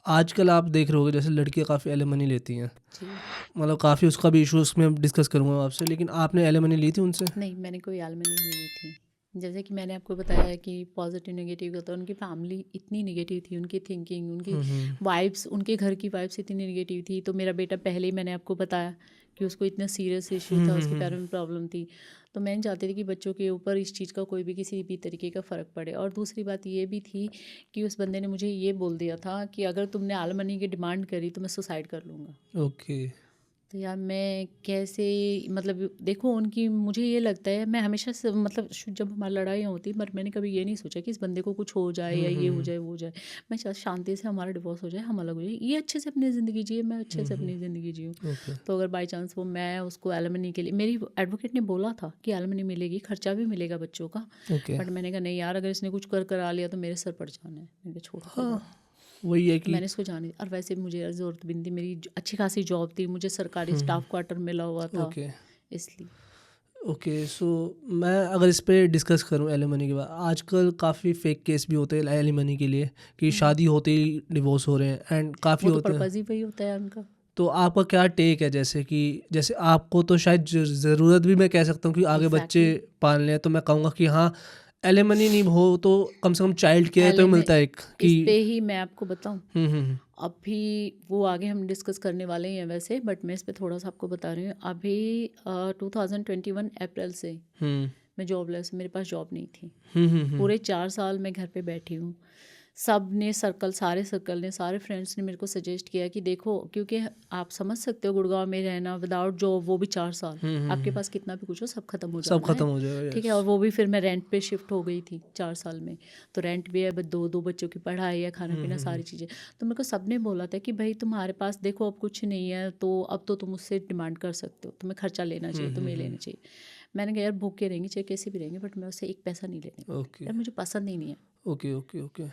आजकल आप देख रहे होगे जैसे लड़कियां काफ़ी एलिमनी लेती हैं, जी। मतलब काफ़ी उसका भी इशू उसमें डिस्कस करूँगा आपसे, लेकिन आपने एलिमनी ली थी उनसे? नहीं, मैंने कोई एलिमनी नहीं ली थी। जैसे कि मैंने आपको बताया कि पॉज़िटिव नेगेटिव होता है, उनकी फैमिली इतनी नेगेटिव थी, उनकी थिंकिंग, उनकी वाइब्स, उनके घर की वाइब्स इतनी नेगेटिव थी। तो मेरा बेटा पहले ही मैंने आपको बताया कि उसको इतना सीरियस इश्यू था, उसके पैरों में प्रॉब्लम थी। तो मैं नहीं चाहती थी कि बच्चों के ऊपर इस चीज़ का कोई भी किसी भी तरीके का फ़र्क पड़े। और दूसरी बात ये भी थी कि उस बंदे ने मुझे ये बोल दिया था कि अगर तुमने एलिमनी की डिमांड करी तो मैं सुसाइड कर लूँगा। ओके। तो यार मैं कैसे, मतलब देखो उनकी, मुझे ये लगता है, मैं हमेशा से मतलब जब हमारी लड़ाइयाँ होती पर मैंने कभी ये नहीं सोचा कि इस बंदे को कुछ हो जाए या ये हो जाए वो हो जाए। मैं चाहती शांति से हमारा डिवोर्स हो जाए, हम अलग हो जाए, ये अच्छे से अपनी ज़िंदगी जिए, मैं अच्छे से अपनी ज़िंदगी जीऊँ। ओके। तो अगर बाई चांस वो, मैं उसको एलिमनी के लिए, मेरी एडवोकेट ने बोला था कि एलिमनी मिलेगी, खर्चा भी मिलेगा बच्चों का। ओके। बट मैंने कहा नहीं यार, अगर इसने कुछ कर करा लिया तो मेरे सर पड़ जाना है। मैंने कहा छोड़ कोई बात नहीं। वही है तो कि मैंने इसको जाने दिया। और वैसे भी मुझे यार ज़रूरत भी नहीं थी, मेरी अच्छी खासी जॉब थी, मुझे सरकारी स्टाफ क्वार्टर मिला हुआ था, ओके। इसलिए। ओके, सो मैं अगर इस पे डिस्कस करूं एलिमनी के बाद, आजकल काफ़ी फेक केस भी होते हैं एलिमनी के लिए कि शादी होते ही डिवोर्स हो रहे हैं एंड काफ़ी वो तो होते हैं। पर्पज़ ही वही होता है उनका। तो आपका क्या टेक है, जैसे कि जैसे आपको तो शायद ज़रूरत भी मैं कह सकता हूँ कि आगे बच्चे एग्जैक्टली। पालने हैं, तो मैं कहूँगा कि हाँ, एलिमनी नहीं हो तो कम से कम चाइल्ड केयर तो एलिमे मिलता है एक कि। इस पे ही मैं आपको बताऊं, हम्म। अभी वो आगे हम डिस्कस करने वाले ही हैं वैसे, बट मैं इस पे थोड़ा सा आपको बता रही हूँ। अभी 2021 अप्रैल से हम्म। मैं जॉबलेस, मेरे पास जॉब नहीं थी। हम्म। पूरे 4 साल मैं घर पे बैठी हूँ। सब ने सर्कल, सारे सर्कल ने, सारे फ्रेंड्स ने मेरे को सजेस्ट किया कि देखो, क्योंकि आप समझ सकते हो गुड़गांव में रहना विदाउट जॉब, वो भी 4 साल, आपके पास कितना भी कुछ हो सब खत्म हो सब जाना खत्म है। हो जाएगा, ठीक है। यस। और वो भी फिर मैं रेंट पे शिफ्ट हो गई थी 4 साल में। तो रेंट भी है, दो दो बच्चों की पढ़ाई है, खाना पीना, सारी चीज़ें। तो मेरे को सब ने बोला था कि भाई तुम्हारे पास देखो अब कुछ नहीं है, तो अब तो तुम उससे डिमांड कर सकते हो, तुम्हें खर्चा लेना चाहिए, तुम्हें लेना चाहिए। मैंने कहा यार भूखे रहेंगे चाहे कैसे भी रहेंगे, बट मैं उससे एक पैसा नहीं लेने वाली ओके यार, मुझे पसंद ही नहीं है। Okay okay okay.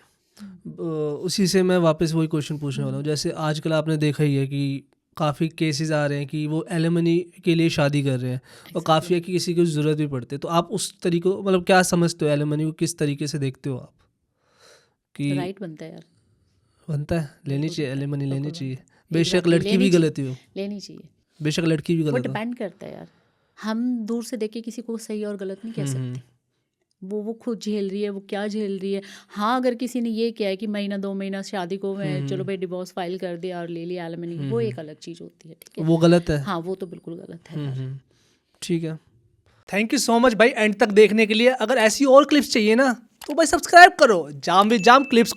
उसी से मैं वापस वही क्वेश्चन पूछने वाला हूँ, जैसे आजकल आपने देखा ही है कि काफ़ी केसेस आ रहे हैं कि वो एलिमनी के लिए शादी कर रहे हैं, और एग्जैक्टली। काफ़ी है कि किसी को ज़रूरत भी पड़ती है। तो आप उस तरीके मतलब क्या समझते हो, एलिमनी को किस तरीके से देखते हो आप कि राइट बनता है यार। बनता है, लेनी बिल्कुल चाहिए बनता है, एलिमनी, लेनी बिल्कुल चाहिए? बनता है। बेशक एग्जैक्टली लड़की लेनी भी चाहिए, गलत हो, लेनी चाहिए। बेशक लड़की भी वो गलत हो। डिपेंड करता है यार, हम दूर से देख के किसी को सही और गलत नहीं कह हम्म। सकते। वो खुद झेल रही है, वो क्या झेल रही है। हाँ, अगर किसी ने ये किया है कि महीना 2 महीना शादी को मैं चलो भाई डिवोर्स फाइल कर दिया और ले लिया एलिमनी, वो एक अलग चीज़ होती है। ठीक है। वो गलत है। हाँ, वो तो बिल्कुल गलत है यार। ठीक है। थैंक यू सो मच भाई एंड तक देखने के लिए। अगर ऐसी और क्लिप्स चाहिए ना तो भाई सब्सक्राइब करो जाम विद जाम क्लिप्स को।